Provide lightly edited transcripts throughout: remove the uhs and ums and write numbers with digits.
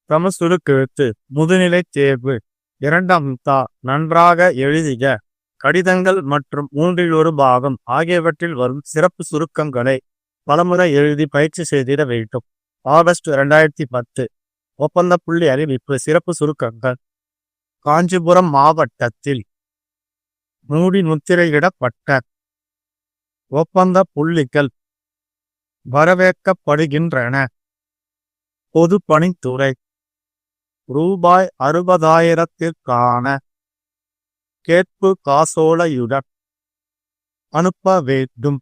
சுருக்கெழுத்து முதுநிலை தேர்வு 2ஆம் தா நன்றாக எழுதிய கடிதங்கள் மற்றும் 1/3 பாகம் ஆகியவற்றில் வரும் சிறப்பு சுருக்கங்களை பலமுறை எழுதி பயிற்சி செய்திட வேண்டும். ஆகஸ்ட் 2010 ஒப்பந்த புள்ளி அறிவிப்பு. சிறப்பு சுருக்கங்கள். காஞ்சிபுரம் மாவட்டத்தில் மூடி முத்திரையிடப்பட்ட ஒப்பந்த புள்ளிகள் வரவேற்கப்படுகின்றன. பொதுப்பணித்துறை ரூபாய் 60,000ற்கான கேட்பு காசோலையுடன் அனுப்ப வேண்டும்.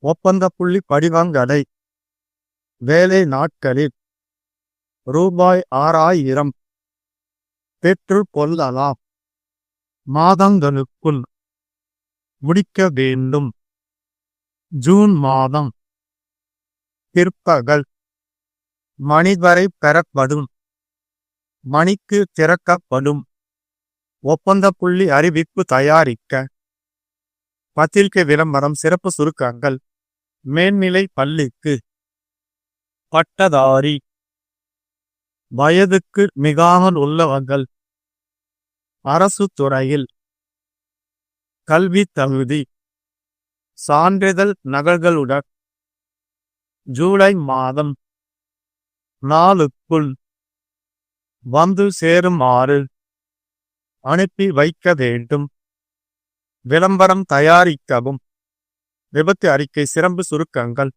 ஒப்பந்த புள்ளி படிவங்களை வேலை நாட்களில் ரூபாய் 6,000 பெற்று கொள்ளலாம். மாதங்களுக்குள் முடிக்க வேண்டும். ஜூன் மாதம் பிற்பகல் மணி வரை பெறப்படும். மணிக்கு திறக்கப்படும். ஒப்பந்த புள்ளி அறிவிப்பு தயாரிக்க பத்திரிகை விளம்பரம். சிறப்பு சுருக்கங்கள். மேல்நிலை பள்ளிக்கு பட்டதாரி வயதுக்கு மிகாமல் உள்ளவர்கள் அரசு துறையில் கல்வி தகுதி சான்றிதழ் நகல்களுடன் ஜூலை மாதம் 4க்குள் வந்து சேருமாறு அனுப்பி வைக்க வேண்டும். விளம்பரம் தயாரிக்கவும். விபத்து அறிக்கை. சிறப்பு சுருக்கங்கள்.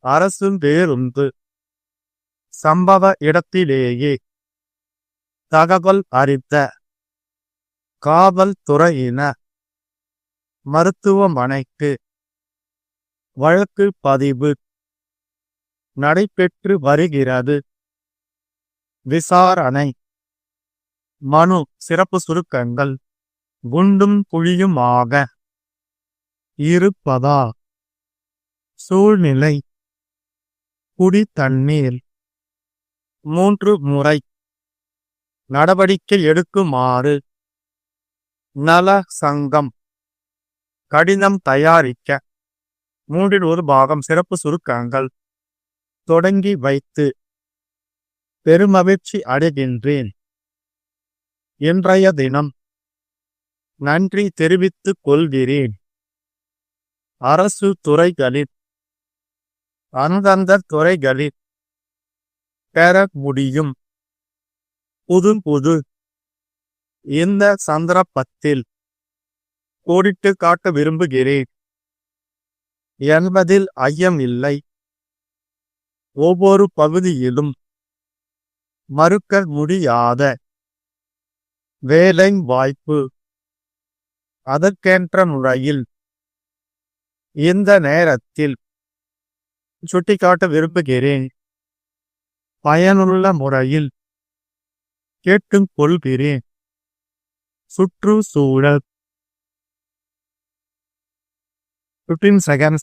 அரசு பேருந்து சம்பவ இடத்திலேயே தகவல் அறிந்த காவல்துறையினர் மருத்துவமனைக்கு வழக்கு பதிவு நடைபெற்று வருகிறது. விசாரணை. மனு. சிறப்பு சுருக்கங்கள். குண்டும் குழியுமாக இருப்பதால் சூழ்நிலை குடி தண்ணீர் 3 முறை நடவடிக்கை எடுக்குமாறு நல சங்கம் கடிதம் தயாரிக்க 1/3 பாகம். சிறப்பு சுருக்கங்கள். தொடங்கி வைத்து பெருமகிழ்ச்சி அடைகின்றேன். இன்றைய தினம் நன்றி தெரிவித்துக் கொள்கிறேன். அரசு துறைகளில் அந்தந்த துறைகளில் பெற முடியும். புது இந்த சந்தர்ப்பத்தில் கோடிட்டு காட்ட விரும்புகிறேன் என்பதில் ஐயம் இல்லை. ஒவ்வொரு பகுதியிலும் மறுக்க முடியாத வேலை வாய்ப்பு. அதற்கேற்ற முறையில் இந்த நேரத்தில் சுட்டிக்காட்ட விரும்புகிறேன். பயனுள்ள முறையில் கேட்டுக் கொள்கிறேன். சுற்றுச்சூழல். 15 seconds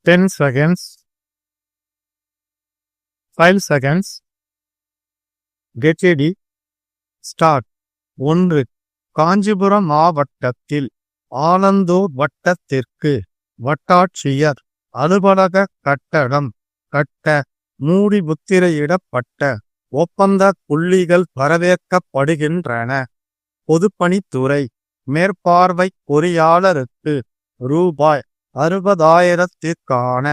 10 seconds 5 seconds Get ready. Start. 1. Kanchipuram மாவட்டத்தில் ஆலந்தூர் வட்டத்திற்கு வட்டாட்சியர் அலுவலக கட்டடம் கட்ட மூடி முத்திரையிடப்பட்ட ஒப்பந்த புள்ளிகள் வரவேற்கப்படுகின்றன. பொதுப்பணித்துறை மேற்பார்வை பொறியாளருக்கு ரூபாய் 60,000ற்கான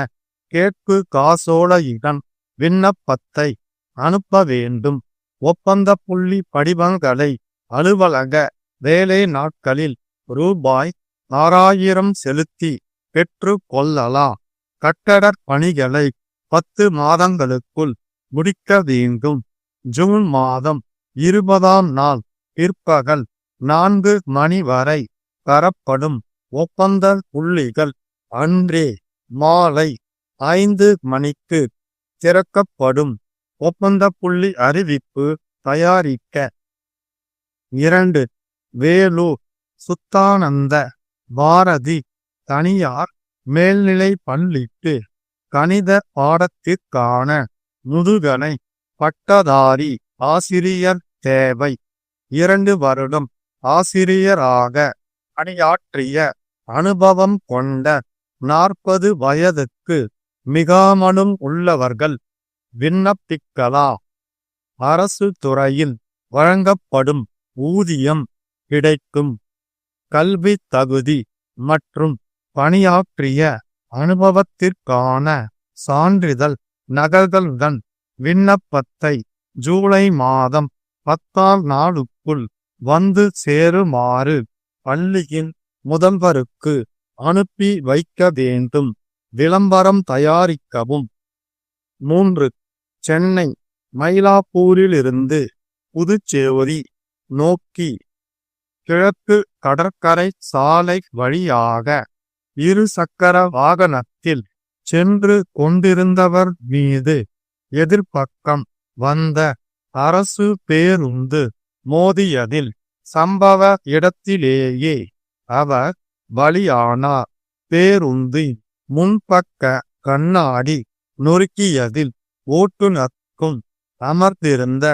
கேட்பு காசோலையுடன் விண்ணப்பத்தை அனுப்ப வேண்டும். ஒப்பந்த புள்ளி படிவங்களை அலுவலக வேலை நாட்களில் ரூபாய் 6,000 செலுத்தி பெற்று கொள்ளலாம். கட்டடப் பணிகளை 10 மாதங்களுக்குள் முடிக்க வேண்டும். ஜூன் மாதம் 20ஆம் நாள் பிற்பகல் 4 மணி வரை தரப்படும் ஒப்பந்த புள்ளிகள் அன்றே மாலை 5 மணிக்கு திறக்கப்படும். ஒப்பந்த புள்ளி அறிவிப்பு தயாரிக்க 2. வேலூர் சுத்தானந்த பாரதி தனியார் மேல்நிலை பள்ளிக்கு கணித பாடத்திற்கான முதுகலை பட்டதாரி ஆசிரியர் தேவை. 2 வருடம் ஆசிரியராக பணியாற்றிய அனுபவம் கொண்ட 40 வயதுக்கு மிகாமலும் உள்ளவர்கள் விண்ணப்பிக்கலாம். அரசு துறையில் வழங்கப்படும் ஊதியம் கிடைக்கும். கல்வி தகுதி மற்றும் பணியாற்றிய அனுபவத்திற்கான சான்றிதழ் நகல்களுடன் விண்ணப்பத்தை ஜூலை மாதம் 10ஆம் நாளுக்குள் வந்து சேருமாறு பள்ளியின் முதல்வருக்கு அனுப்பி வைக்க வேண்டும். விளம்பரம் தயாரிக்கவும். 3. சென்னை மயிலாப்பூரிலிருந்து புதுச்சேரி நோக்கி கிழக்கு கடற்கரை சாலை வழியாக இருசக்கர வாகனத்தில் சென்று கொண்டிருந்தவர் மீது எதிர்பக்கம் வந்த அரசு பேருந்து மோதியதில் சம்பவ இடத்திலேயே அவர் பலியானார். பேருந்தின் முன்பக்க கண்ணாடி நொறுக்கியதில் ஓட்டுநருக்கும் அமர்ந்திருந்த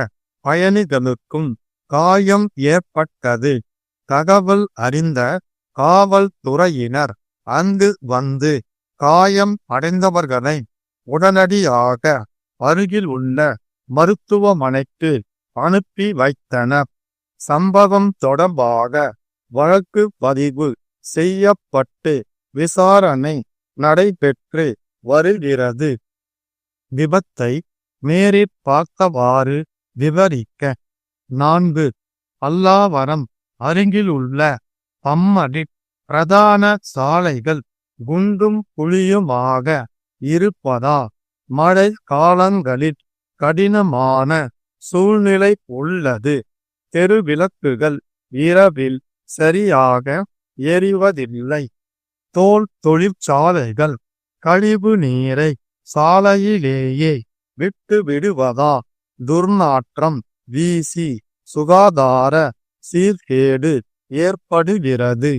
பயணிகளுக்கும் காயம் ஏற்பட்டது. தகவல் அறிந்த காவல்துறையினர் அங்கு வந்து காயம் அடைந்தவர்களை உடனடியாக அருகில் உள்ள மருத்துவமனைக்கு அனுப்பி வைத்தனர். சம்பவம் தொடர்பாக வழக்கு பதிவு செய்யப்பட்டு விசாரணை நடைபெற்று வருகிறது. விபத்தை நேரில் பார்த்தவாறு விவரிக்க. 4. பல்லாவரம் அருகிலுள்ள பம்மடி பிரதான சாலைகள் குண்டும் குழியுமாக இருப்பதால் மழை காலங்களில் கடினமான சூழ்நிலை உள்ளது. தெருவிளக்குகள் இரவில் சரியாக எரிவதில்லை. தோல் தொழிற்சாலைகள் கழிவு நீரை சாலையிலேயே விட்டு விடுவதால் துர்நாற்றம் வீசி சுகாதார சீர்கேடு ஏற்படுகிறது.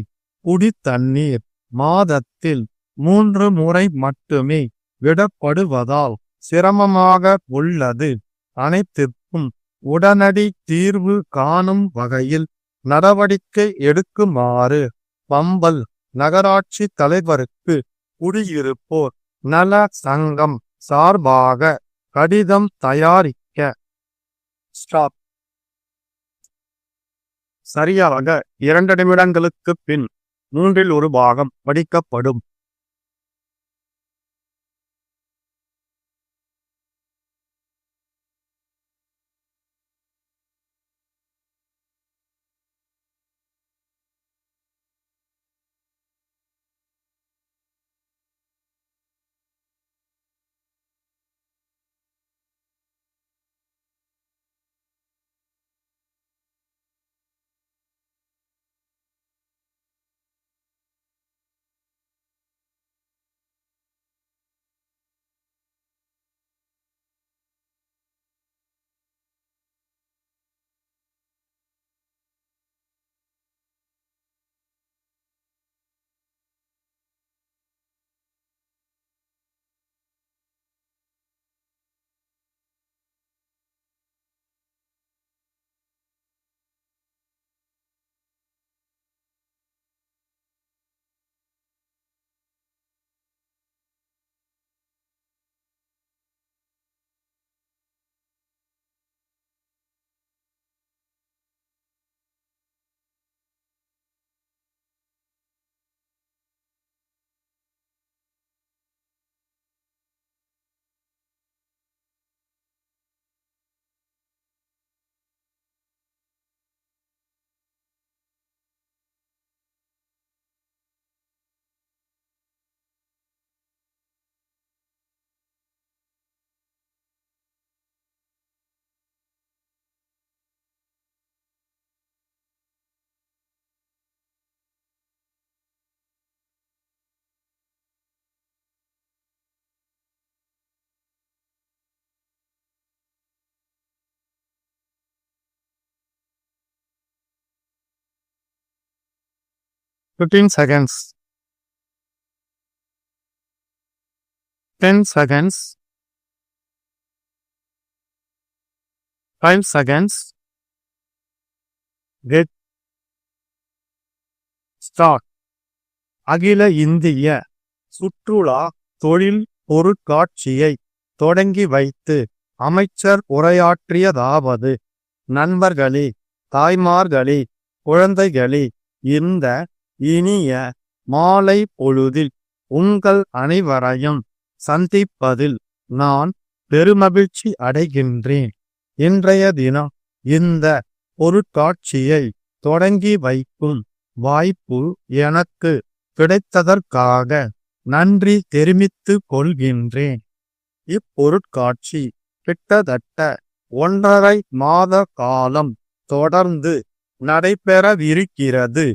குடித்தண்ணீர் மாதத்தில் 3 முறை மட்டுமே விடப்படுவதால் சிரமமாக உள்ளது. அனைத்திற்கும் உடனடி தீர்வு காணும் வகையில் நடவடிக்கை எடுக்குமாறு பம்பல் நகராட்சி தலைவருக்கு குடியிருப்போர் நல சங்கம் சார்பாக கடிதம் தயாரிக்க. ஸ்டாப். சரியாக 2 நிமிடங்களுக்கு பின் 3இல் 1 பாகம் படிக்கப்படும். "15 seconds. 10 seconds. 5 seconds. Get start. அகில இந்திய சுற்றுலா தொழில் பொருட்காட்சியை தொடங்கி வைத்து அமைச்சர் உரையாற்றியதாவது: நண்பர்களே, தாய்மார்களே, குழந்தைகளே, இந்த இனிய மாலை பொழுதில் உங்கள் அனைவரையும் சந்திப்பதில் நான் பெருமகிழ்ச்சி அடைகின்றேன். இன்றைய தினம் இந்த பொருட்காட்சியை தொடங்கி வைக்கும் வாய்ப்பு எனக்கு கிடைத்ததற்காக நன்றி தெரிவித்துக் கொள்கின்றேன். இப்பொருட்காட்சி கிட்டத்தட்ட 1.5 மாத காலம் தொடர்ந்து நடைபெறவிருக்கிறது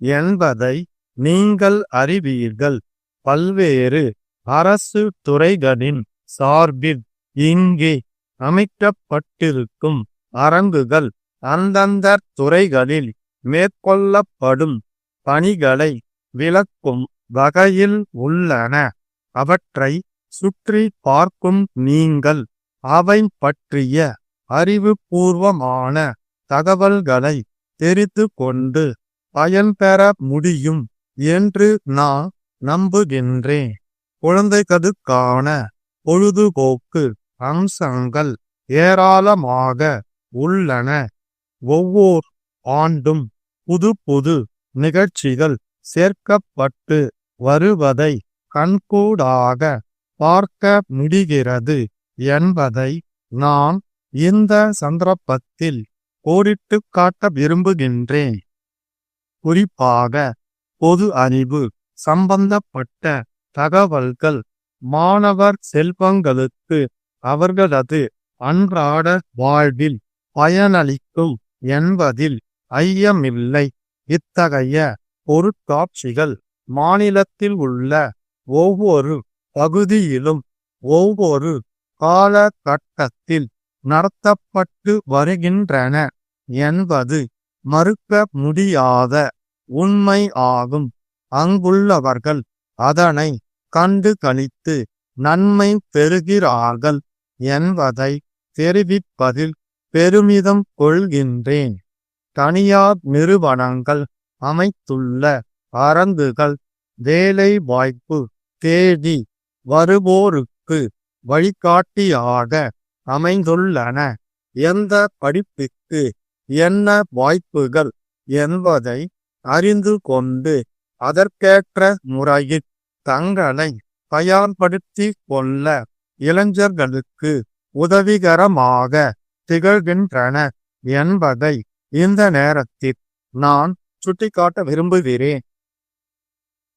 என்பதை நீங்கள் அறிவீர்கள். பல்வேறு அரசு துறைகளின் சார்பில் இங்கே அமைக்கப்பட்டிருக்கும் அரங்குகள் அந்தந்த துறைகளில் மேற்கொள்ளப்படும் பணிகளை விளக்கும் வகையில் உள்ளன. அவற்றை சுற்றி பார்க்கும் நீங்கள் அவை பற்றிய அறிவுபூர்வமான தகவல்களை தெரிந்து கொண்டு பயன்பெற முடியும் என்று நான் நம்புகின்றேன். குழந்தைகளுக்கான பொழுதுபோக்கு அம்சங்கள் ஏராளமாக உள்ளன. ஒவ்வொரு ஆண்டும் புது புது நிகழ்ச்சிகள் சேர்க்கப்பட்டு வருவதை கண்கூடாக பார்க்க முடிகிறது என்பதை நான் இந்த சந்தர்ப்பத்தில் கோடிட்டு காட்ட விரும்புகின்றேன். குறிப்பாக பொது அறிவு சம்பந்தப்பட்ட தகவல்கள் மாணவர் செல்வங்களுக்கு அவர்களது அன்றாட வாழ்வில் பயனளிக்கும் என்பதில் ஐயமில்லை. இத்தகைய பொருட்காட்சிகள் மாநிலத்தில் உள்ள ஒவ்வொரு பகுதியிலும் ஒவ்வொரு காலகட்டத்தில் நடத்தப்பட்டு வருகின்றன என்பது மறுக்க முடியாத உண்மை ஆகும். அங்குள்ளவர்கள் அதனை கண்டு களித்து நன்மை பெறுகிறார்கள் என்பதை தெரிவிப்பதில் பெருமிதம் கொள்கின்றேன். தனியார் நிறுவனங்கள் அமைத்துள்ள அரங்குகள் வேலை வாய்ப்பு தேடி வருவோருக்கு வழிகாட்டியாக அமைந்துள்ளன. எந்த படிப்புக்கு என்ன வாய்ப்புகள் என்பதை அறிந்து கொண்டு அதற்கேற்ற முறையில் தங்களை தயார்படுத்திக் கொள்ள இளைஞர்களுக்கு உதவிகரமாக திகழ்கின்றன என்பதை இந்த நேரத்தில் நான் சுட்டிக்காட்ட விரும்புகிறேன்.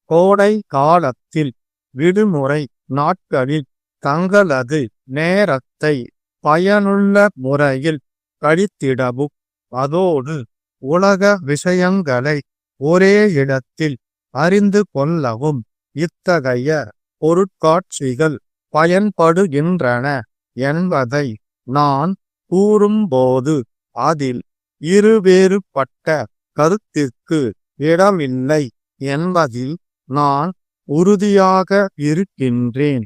கோடை காலத்தில் விடுமுறை நாட்களில் தங்களது நேரத்தை பயனுள்ள முறையில் கழித்திடவும் அதோடு உலக விஷயங்களை ஒரே இடத்தில் அறிந்து கொள்ளவும் இத்தகைய பொருட்காட்சிகள் பயன்படுகின்றன என்பதை நான் கூறும்போது அதில் இருவேறுபட்ட கருத்திற்கு இடமில்லை என்பதில் நான் உறுதியாக இருக்கின்றேன்.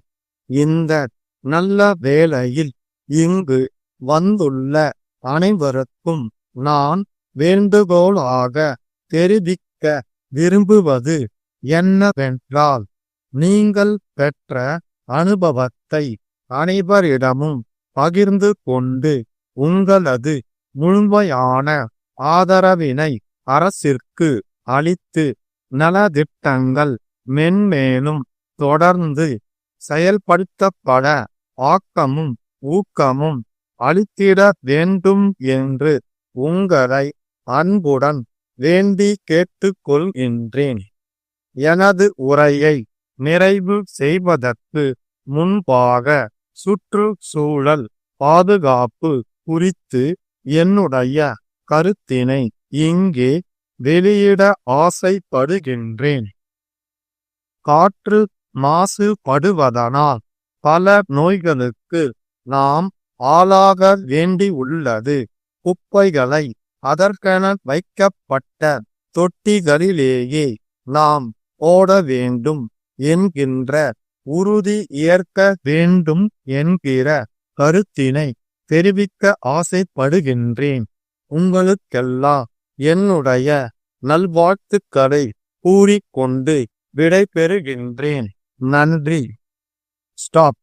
இந்த நல்ல வேளையில் இங்கு வந்துள்ள அனைவருக்கும் நான் வேண்டுகோளாக தெரிவிக்க விரும்புவது என்னவென்றால், நீங்கள் பெற்ற அனுபவத்தை அனைவரிடமும் பகிர்ந்து கொண்டு உங்களது முழுமையான ஆதரவினை அரசிற்கு அளித்து நலத்திட்டங்கள் மென்மேலும் தொடர்ந்து செயல்படுத்தப்பட ஆக்கமும் ஊக்கமும் அளித்திட வேண்டும் என்று உங்களை அன்புடன் வேண்டி கேட்டுக்கொள்கின்றேன். எனது உரையை நிறைவு செய்வதற்கு முன்பாக சுற்றுச்சூழல் பாதுகாப்பு குறித்து என்னுடைய கருத்தினை இங்கே வெளியிட ஆசைப்படுகின்றேன். காற்று மாசுபடுவதனால் பல நோய்களுக்கு நாம் ஆளாக வேண்டி உள்ளது. குப்பைகளை அதற்கென வைக்கப்பட்ட தொட்டிகளிலேயே நாம் போட வேண்டும் என்கின்ற உறுதி ஏற்க வேண்டும் என்கிற கருத்தினை தெரிவிக்க ஆசைப்படுகின்றேன். உங்களுக்கெல்லாம் என்னுடைய நல்வாழ்த்துக்களை கூறிக்கொண்டு விடைபெறுகின்றேன். நன்றி. ஸ்டாப்.